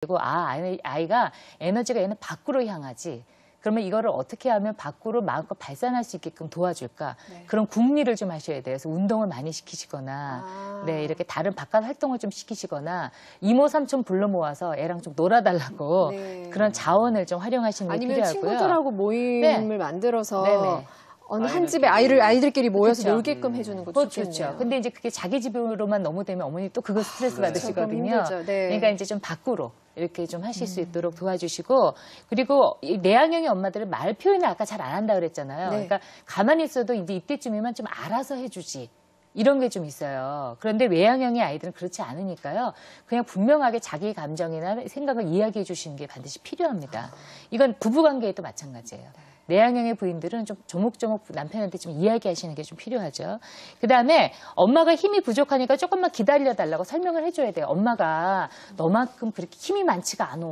그리고 아이가 에너지가 얘는 밖으로 향하지. 그러면 이거를 어떻게 하면 밖으로 마음껏 발산할 수 있게끔 도와줄까? 네. 그런 궁리를 좀 하셔야 돼요. 그래서 운동을 많이 시키시거나, 네, 이렇게 다른 바깥 활동을 좀 시키시거나, 이모 삼촌 불러 모아서 애랑 좀 놀아달라고 네. 그런 자원을 좀 활용하시는 게 필요하고요. 아니면 친구들하고 모임을 네. 만들어서 네네. 어느 한 집에 아이들끼리 모여서 그렇죠. 놀게끔 해주는 것도 좋겠네요. 그렇죠. 근데 이제 그게 자기 집으로만 너무 되면 어머니 또 그거 스트레스 받으시거든요. 네. 그러니까 이제 좀 밖으로 이렇게 좀 하실 수 있도록 도와주시고, 그리고 이 내향형의 엄마들은 말 표현을 아까 잘 안 한다 그랬잖아요. 네. 그러니까 가만히 있어도 이제 이때쯤이면 좀 알아서 해주지. 이런 게 좀 있어요. 그런데 외향형의 아이들은 그렇지 않으니까요. 그냥 분명하게 자기 감정이나 생각을 이야기해 주시는 게 반드시 필요합니다. 이건 부부관계에도 마찬가지예요. 내향형의 부인들은 좀 조목조목 남편한테 좀 이야기하시는 게 좀 필요하죠. 그다음에 엄마가 힘이 부족하니까 조금만 기다려달라고 설명을 해줘야 돼요. 엄마가 너만큼 그렇게 힘이 많지가 않아.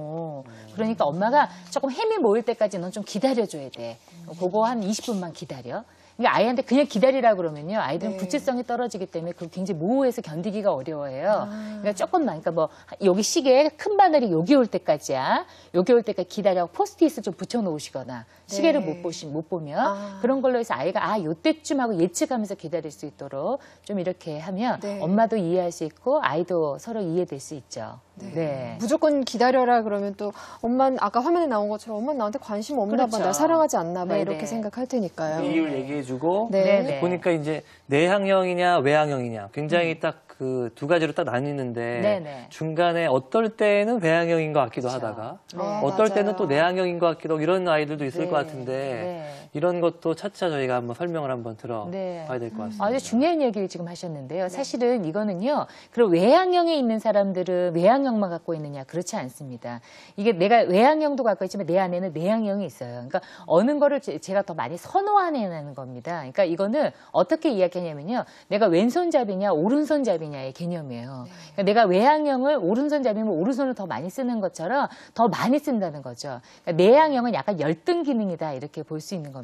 그러니까 엄마가 조금 힘이 모일 때까지 넌 좀 기다려줘야 돼. 그거 한 20분만 기다려. 그러니까 아이한테 그냥 기다리라 그러면요. 아이들은 네. 부채성이 떨어지기 때문에 그걸 굉장히 모호해서 견디기가 어려워해요. 그러니까 조금만, 그러니까 뭐 여기 시계에 큰 바늘이 여기 올 때까지야. 여기 올 때까지 기다려고 포스트잇을 좀 붙여놓으시거나 시계를 네. 못 보면 그런 걸로 해서 아이가 요때쯤 하고 예측하면서 기다릴 수 있도록 좀 이렇게 하면 네. 엄마도 이해할 수 있고 아이도 서로 이해될 수 있죠. 네. 네. 무조건 기다려라 그러면 또 엄마는 아까 화면에 나온 것처럼 엄마는 나한테 관심 없나 봐, 그렇죠. 나 사랑하지 않나 봐 네네. 이렇게 생각할 테니까요. 이유를 얘기해주고 네. 네네. 보니까 이제 내향형이냐 외향형이냐 굉장히 딱 그 두 가지로 딱 나뉘는데 네네. 중간에 어떨 때는 외향형인 것 같기도 하다가 어떨 맞아요. 때는 또 내향형인 것 같기도 하고 이런 아이들도 있을 네. 것 같은데 네. 이런 것도 차차 저희가 한번 설명을 한번 네. 들어봐야 될 것 같습니다. 아주 중요한 얘기를 지금 하셨는데요. 사실은 이거는요. 그리고 외향형에 있는 사람들은 외향형만 갖고 있느냐 그렇지 않습니다. 이게 내가 외향형도 갖고 있지만 내 안에는 내향형이 있어요. 그러니까 어느 거를 제가 더 많이 선호하는 겁니다. 그러니까 이거는 어떻게 이야기하냐면요. 내가 왼손잡이냐 오른손잡이냐의 개념이에요. 그러니까 내가 외향형을 오른손잡이면 오른손을 더 많이 쓰는 것처럼 더 많이 쓴다는 거죠. 그러니까 내향형은 약간 열등 기능이다 이렇게 볼 수 있는 겁니다.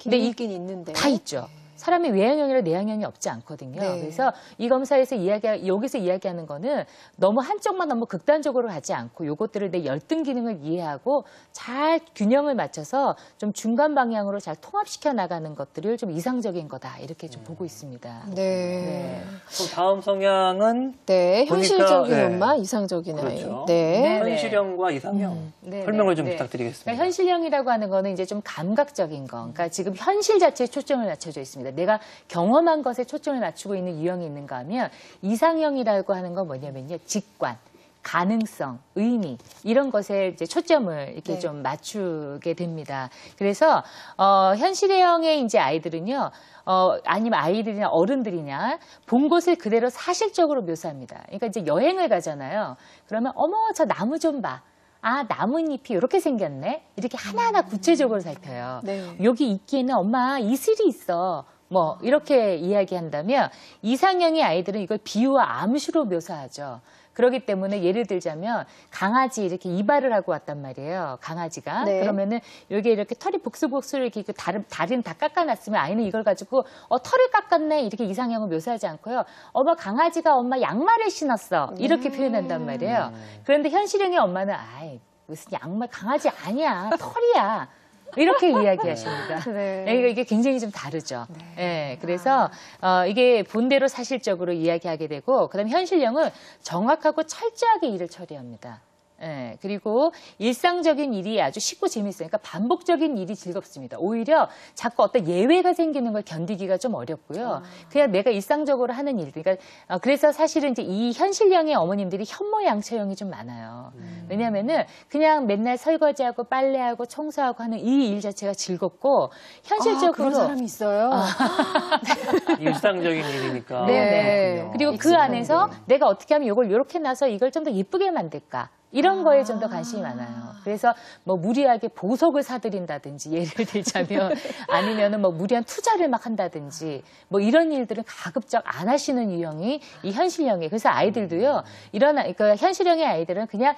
근데 있긴 있는데 다 있죠. 사람이 외향형이라 내향형이 없지 않거든요. 네. 그래서 이 검사에서 여기서 이야기하는 거는 너무 한쪽만 너무 극단적으로 가지 않고 요것들을 내 열등 기능을 이해하고 잘 균형을 맞춰서 좀 중간 방향으로 잘 통합시켜 나가는 것들을 좀 이상적인 거다 이렇게 좀 보고 있습니다. 네. 그럼 다음 성향은 네, 현실적인 보니까, 엄마, 이상적인 아이. 그렇죠. 네. 현실형과 이상형 네, 설명을 좀 네. 부탁드리겠습니다. 그러니까 현실형이라고 하는 거는 이제 좀 감각적인 거. 그러니까 지금 현실 자체에 초점을 맞춰져 있습니다. 내가 경험한 것에 초점을 맞추고 있는 유형이 있는가 하면 이상형이라고 하는 건 뭐냐면요. 직관, 가능성, 의미 이런 것에 이제 초점을 이렇게 네. 좀 맞추게 됩니다. 그래서 현실형의 이제 아이들은요. 아니면 아이들이나 어른들이냐 본 것을 그대로 사실적으로 묘사합니다. 그러니까 이제 여행을 가잖아요. 그러면 어머 저 나무 좀 봐. 나뭇잎이 이렇게 생겼네. 이렇게 하나하나 구체적으로 살펴요. 네. 여기 있기에는 엄마 이슬이 있어. 뭐 이렇게 이야기한다면 이상형의 아이들은 이걸 비유와 암시로 묘사하죠. 그렇기 때문에 예를 들자면 강아지 이렇게 이발을 하고 왔단 말이에요. 강아지가. 네. 그러면은 여기 이렇게 털이 복슬복슬 이렇게 다리는 다 깎아놨으면 아이는 이걸 가지고 털을 깎았네 이렇게 이상형을 묘사하지 않고요. 엄마 강아지가 엄마 양말을 신었어 이렇게 표현한단 말이에요. 그런데 현실형의 엄마는 무슨 양말 강아지 아니야 털이야. 이렇게 이야기하십니다. 네. 이게 굉장히 좀 다르죠. 네. 그래서 이게 본대로 사실적으로 이야기하게 되고, 그다음에 현실형은 정확하고 철저하게 일을 처리합니다. 예, 그리고 일상적인 일이 아주 쉽고 재밌어요. 그러니까 반복적인 일이 즐겁습니다. 오히려 자꾸 어떤 예외가 생기는 걸 견디기가 좀 어렵고요. 그냥 내가 일상적으로 하는 일. 그러니까 그래서 사실은 이제 이 현실형의 어머님들이 현모양처형이 좀 많아요. 왜냐하면은 그냥 맨날 설거지하고 빨래하고 청소하고 하는 이 일 자체가 즐겁고 현실적으로 그런 사람이 있어요. 일상적인 일이니까. 네네. 그렇군요. 그리고 그 안에서 내가 어떻게 하면 이걸 이렇게 놔서 이걸 좀 더 예쁘게 만들까? 이런 거에 좀 더 관심이 많아요. 그래서 뭐 무리하게 보석을 사들인다든지 예를 들자면 아니면은 뭐 무리한 투자를 막 한다든지 뭐 이런 일들은 가급적 안 하시는 유형이 이 현실형이에요. 그래서 아이들도요. 그러니까 현실형의 아이들은 그냥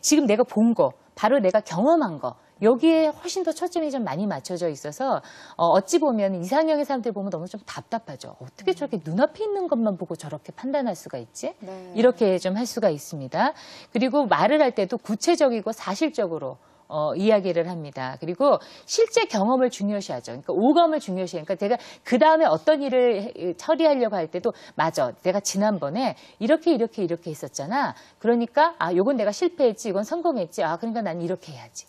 지금 내가 본 거, 바로 내가 경험한 거 여기에 훨씬 더 초점이 좀 많이 맞춰져 있어서 어찌 보면 이상형의 사람들 보면 너무 좀 답답하죠. 어떻게 저렇게 눈앞에 있는 것만 보고 저렇게 판단할 수가 있지? 네. 이렇게 좀 할 수가 있습니다. 그리고 말을 할 때도 구체적이고 사실적으로 이야기를 합니다. 그리고 실제 경험을 중요시하죠. 그러니까 오감을 중요시해요. 그러니까 제가 그 다음에 어떤 일을 처리하려고 할 때도 맞아. 내가 지난번에 이렇게 했었잖아. 그러니까 요건 내가 실패했지. 이건 성공했지. 그러니까 난 이렇게 해야지.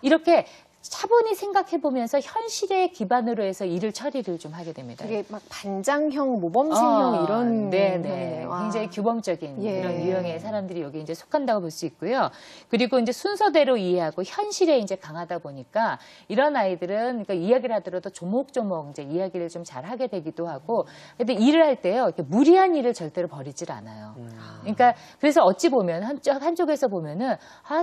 이렇게 차분히 생각해보면서 현실에 기반으로 해서 일을 처리를 좀 하게 됩니다. 그게 막 반장형, 모범생형 이런 네네. 형이네요. 굉장히 규범적인 예. 이런 유형의 사람들이 여기 이제 속한다고 볼 수 있고요. 그리고 이제 순서대로 이해하고 현실에 이제 강하다 보니까 이런 아이들은 그러니까 이야기를 하더라도 조목조목 이제 이야기를 좀 잘 하게 되기도 하고, 근데 일을 할 때요, 이렇게 무리한 일을 절대로 벌이질 않아요. 그러니까 그래서 어찌 보면 한쪽에서 보면은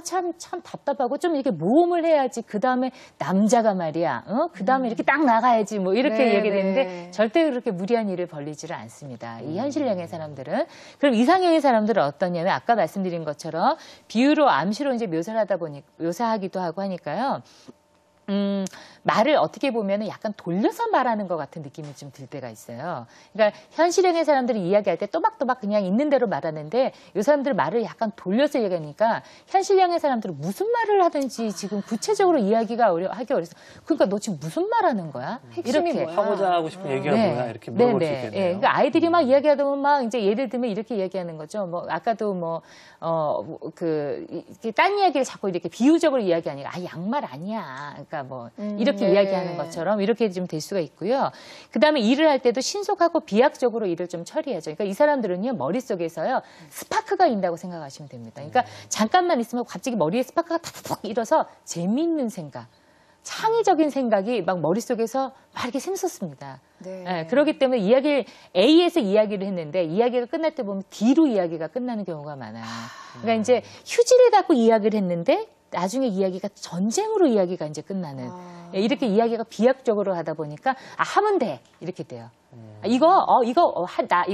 참 답답하고 좀 이렇게 모험을 해야지. 그 다음에 남자가 말이야, 그 다음에 이렇게 딱 나가야지 뭐 이렇게 네, 얘기되는데 네. 절대 그렇게 무리한 일을 벌리지를 않습니다. 이 현실형의 사람들은. 그럼 이상형의 사람들은 어떠냐면 아까 말씀드린 것처럼 비유로 암시로 이제 묘사하기도 하고 하니까요. 말을 어떻게 보면 약간 돌려서 말하는 것 같은 느낌이 좀 들 때가 있어요. 그러니까 현실형의 사람들이 이야기할 때 또박또박 그냥 있는 대로 말하는데 이 사람들 말을 약간 돌려서 얘기하니까 현실형의 사람들은 무슨 말을 하든지 지금 구체적으로 이야기가 하기 어려서 그러니까 너 지금 무슨 말 하는 거야? 핵심이 이렇게. 뭐야? 하고자 하고 싶은 얘기가 뭐야? 이렇게 물어볼 수 있겠네요. 예, 그러니까 아이들이 막 이야기하다 보면 막 이제 예를 들면 이렇게 얘기하는 거죠. 뭐 아까도 이렇게 딴 이야기를 자꾸 이렇게 비유적으로 이야기하니까 양말 아니야. 그러니까 뭐 이렇게 네. 이야기하는 것처럼 이렇게 좀 될 수가 있고요. 그다음에 일을 할 때도 신속하고 비약적으로 일을 좀 처리하죠. 그러니까 이 사람들은요 머릿속에서요 스파크가 있다고 생각하시면 됩니다. 그러니까 잠깐만 있으면 갑자기 머리에 스파크가 탁탁 일어서 재미있는 생각, 창의적인 생각이 막 머릿속에서 막 이렇게 샘솟습니다. 네. 예, 그렇기 때문에 A에서 이야기를 했는데 이야기가 끝날 때 보면 D로 이야기가 끝나는 경우가 많아요. 그러니까 이제 휴지를 갖고 이야기를 했는데 나중에 이야기가 전쟁으로 이야기가 이제 끝나는. 예, 이렇게 이야기가 비약적으로 하다 보니까 하면 돼 이렇게 돼요. 이거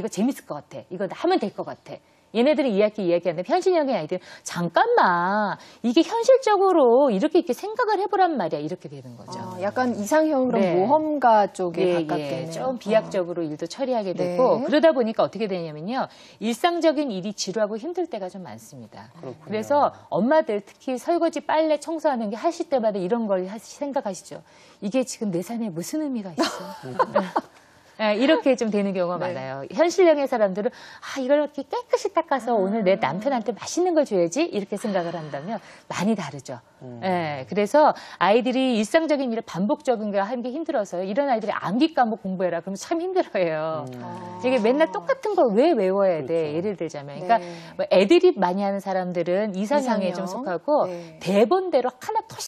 재밌을 것 같아. 이거 하면 될 것 같아. 얘네들이 이야기하는데 현실형의 아이들은 잠깐만 이게 현실적으로 이렇게 생각을 해보란 말이야. 이렇게 되는 거죠. 약간 이상형 그런 네. 모험가 쪽에 가깝겠네요. 좀 비약적으로 일도 처리하게 되고 네. 그러다 보니까 어떻게 되냐면요. 일상적인 일이 지루하고 힘들 때가 좀 많습니다. 그렇군요. 그래서 엄마들 특히 설거지, 빨래, 청소하는 게 하실 때마다 이런 걸 생각하시죠. 이게 지금 내 삶에 무슨 의미가 있어? 예, 이렇게 좀 되는 경우가 네. 많아요. 현실형의 사람들은 이걸 이렇게 깨끗이 닦아서 오늘 내 남편한테 맛있는 걸 줘야지 이렇게 생각을 한다면 많이 다르죠. 예, 그래서 아이들이 일상적인 일을 반복적인 거 하는 게 힘들어서요. 이런 아이들이 암기 과목 공부해라 그러면 참 힘들어해요. 이게 맨날 똑같은 걸 왜 외워야 돼? 그렇죠. 예를 들자면. 그러니까 네. 뭐 애드립 많이 하는 사람들은 이상형에 이상형. 좀 속하고 네. 대본대로 하나